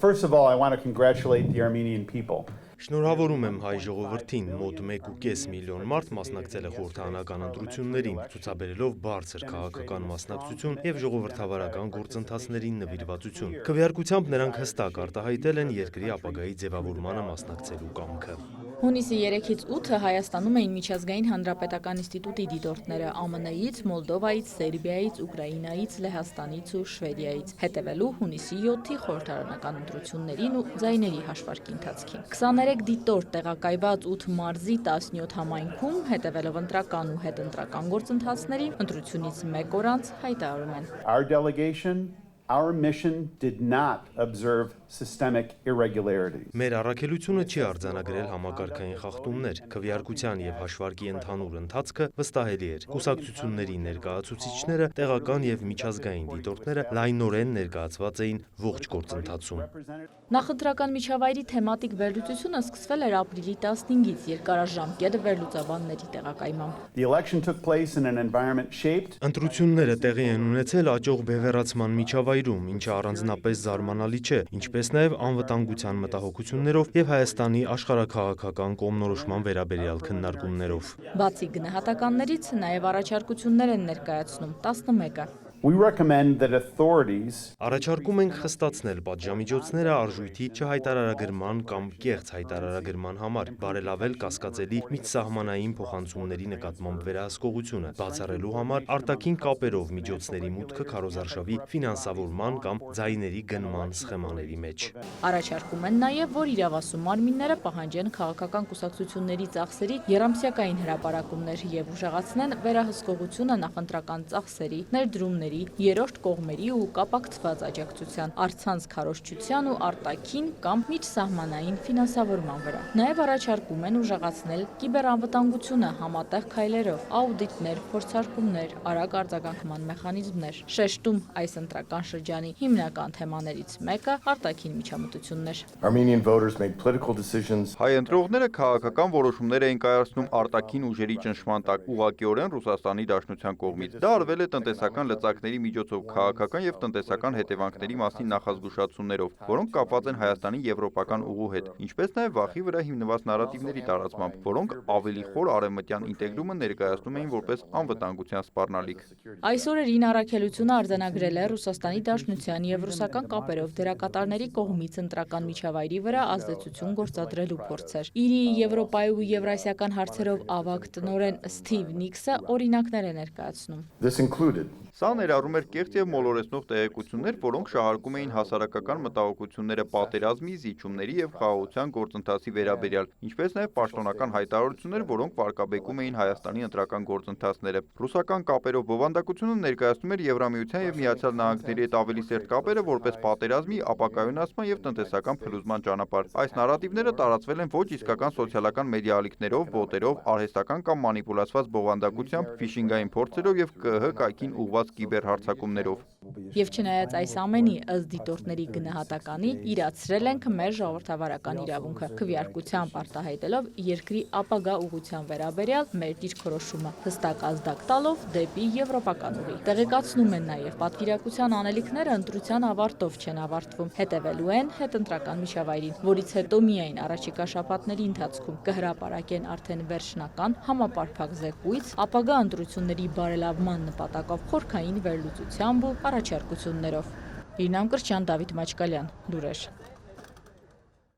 First of all, I want to congratulate the Armenian people. Շնորհավորում եմ հայ ժողովրդին, մոտ 1.5 միլիոն մարդ մասնակցել է խորհրդարանական ընտրություններին, ցուցաբերելով բարձր քաղաքական մասնակցություն եւ ժողովրդավարական գործընթացներին նվիրվածություն։ Քվեարկությամբ նրանք հստակ արտահայտել են երկրի ապագայի ձևավորմանը մասնակցելու կամքը։ Հունիսի 3-ից 8-ը Հայաստանում էին միջազգային հանրապետական ինստիտուտի դիտորդները ԱՄՆ-ից, Մոլդովայից, Սերբիայից, Ուկրաինայից, Լեհաստանից ու Շվեդիայից, հետևելու հունիսի 7-ի խորհրդարանական ընտրություններին ու ձայների հաշվարկի ընթացքին։ 23 դիտորդ տեղակայված 8 մարզի 17 համայնքում, հետևելով ընտրական ու հետընտրական գործընթացներին, ընտրությունից 1 օր անց հայտարարում են. Our mission did not observe systemic irregularities. Մեր առաքելությունը չի արձանագրել համակարգային խախտումներ, քվեարկության եւ հաշվարկի ընդհանուր ընթացքը վստահելի էր։ Կուսակցությունների ներկայացուցիչները, տեղական եւ միջազգային դիտորդները լայնորեն ներկայացված էին ողջ գործընթացում։ Նախընտրական միջավայրի թեմատիկ վերլուծությունը սկսվել էր ապրիլի 15-ից երկարաժամկետ վերլուծաբանների տեղակայմամբ։ The election took place in an environment shaped. Ընտրությունները տեղի են ունեցել աճող բևեռացման միջավայրում, ինչը առանձնապես զարմանալի չէ, ինչպես նաև անվտանգության մտահոգություններով եւ Հայաստանի աշխարհաքաղաքական կողմնորոշման վերաբերյալ քննարկումներով։ Բացի գնահատականներից նաև առաջարկություններ են ներկայացնում 11-ը։ We recommend that authorities Առաջարկում ենք խստացնել պատժամիջոցները արժույթի չհայտարարագրման կամ կեղծ հայտարարագրման համար, բարելավել կասկածելի միջսահմանային փոխանցումների նկատմամբ վերահսկողությունը, բացառելու համար արտաքին կապերով միջոցների մուտքը քարոզարշավի ֆինանսավորման կամ ձայների գնման սխեմաների մեջ։ Առաջարկում են նաև, որ իրավասու մարմինները պահանջեն քաղաքական կուսակցությունների ծախսերի եռամսյակային հրապարակումներ եւ ուժեղացնեն վերահսկողությունը նախընտրական ծախսերի, ներդրումների, երրորդ կողմերի ու կապակցված աջակցության, առցանց քարոզչության ու արտաքին կամ միջսահմանային ֆինանսավորման վրա։ Նաև առաջարկում են ուժեղացնել կիբերանվտանգությունը համատեղ քայլերով, աուդիտներ, փորձարկումներ, արագ արձագանքման մեխանիզմներ։ Շեշտում այս ընտրական շրջանի հիմնական թեմաներից մեկը արտաքին միջամտություններ։ Armenian voters made political decisions. Հայ ընտրողները քաղաքական որոշումներ էին կայացնում արտաքին ուժերի ճնշման տակ ուղղակիորեն Ռուսաստանի Դաշնության կողմից։ Դա արվել է տնտեսական լծակների միջոցով քաղաքական եւ տնտեսական հետևանքների մասին նախազգուշացումներով, որոնք կապված են Հայաստանի եվրոպական ուղու հետ, ինչպես նաեւ վախի վրա հիմնված նարատիվների տարածմամբ, որոնք ավելի խոր արևմտյան ինտեգրումը ներկայացնում էին որպես անվտանգության սպառնալիք։ Այս օրերին առաքելությունը արձանագրել է Ռուսաստանի Դաշնության եւ ռուսական կապերով դերակատարների կողմից ընտրական միջավայրի վրա ազդեցություն գործադրելու փորձեր։ ԻՐԻ-ի Եվրոպայի ու Եվրասիական հարցերով ավագ տնօրեն Սթիվ Նիքսը օրինակներ է ներկայացնում։ This included Սա ներառում էր կեղծ եւ մոլորեցնող տեղեկություններ, որոնք շահարկում էին հասարակական մտահոգությունները պատերազմի, զիջումների եւ խաղաղության գործընթացի վերաբերյալ, ինչպես նաեւ պաշտոնական հայտարարություններ, որոնք վարկաբեկում էին Հայաստանի ընտրական գործընթացները։ Ռուսական կապերով բովանդակությունը ներկայացնում էր Եվրամիության եւ Միացյալ Նահանգների հետ ավելի սերտ կապերը որպես պատերազմի, ապակայունացման եւ տնտեսական փլուզման ճանապարհ։ Այս նարատիվները տարածվել են ոչ իսկական սոցիալական մեդիա ալիքներով, բոտերով, արհեստական կամ մանիպուլացված բովանդակությամբ, ֆիշինգային փորձերով եւ ԿԸՀ կայքին ուղղված կիբերհարձակումներով։ Եվ չնայած այս ամենի ըստ դիտորդների գնահատականի, իրացրել ենք մեր ժողովրդավարական իրավունքը, քվեարկությամբ արտահայտելով երկրի ապագա ուղղության վերաբերյալ մեր դիրքորոշումը, հստակ ազդակ տալով դեպի եվրոպական ուղի։ Տեղեկացնում են նաև պատվիրակության անելիքները ընտրության ավարտով չեն ավարտվում, հետևելու են հետընտրական միջավայրին, որից հետո միայն առաջիկա շաբաթների ընթացքում կհրապարակեն արդեն վերջնական համապարփակ զեկույց ապագա ընտրությունների բարելավման նպատակով խորքային վերլուծությամբ ու առաջարկություններով։ Իրինամ Կրչյան, Դավիթ Մաչկալյան, Լուրեր։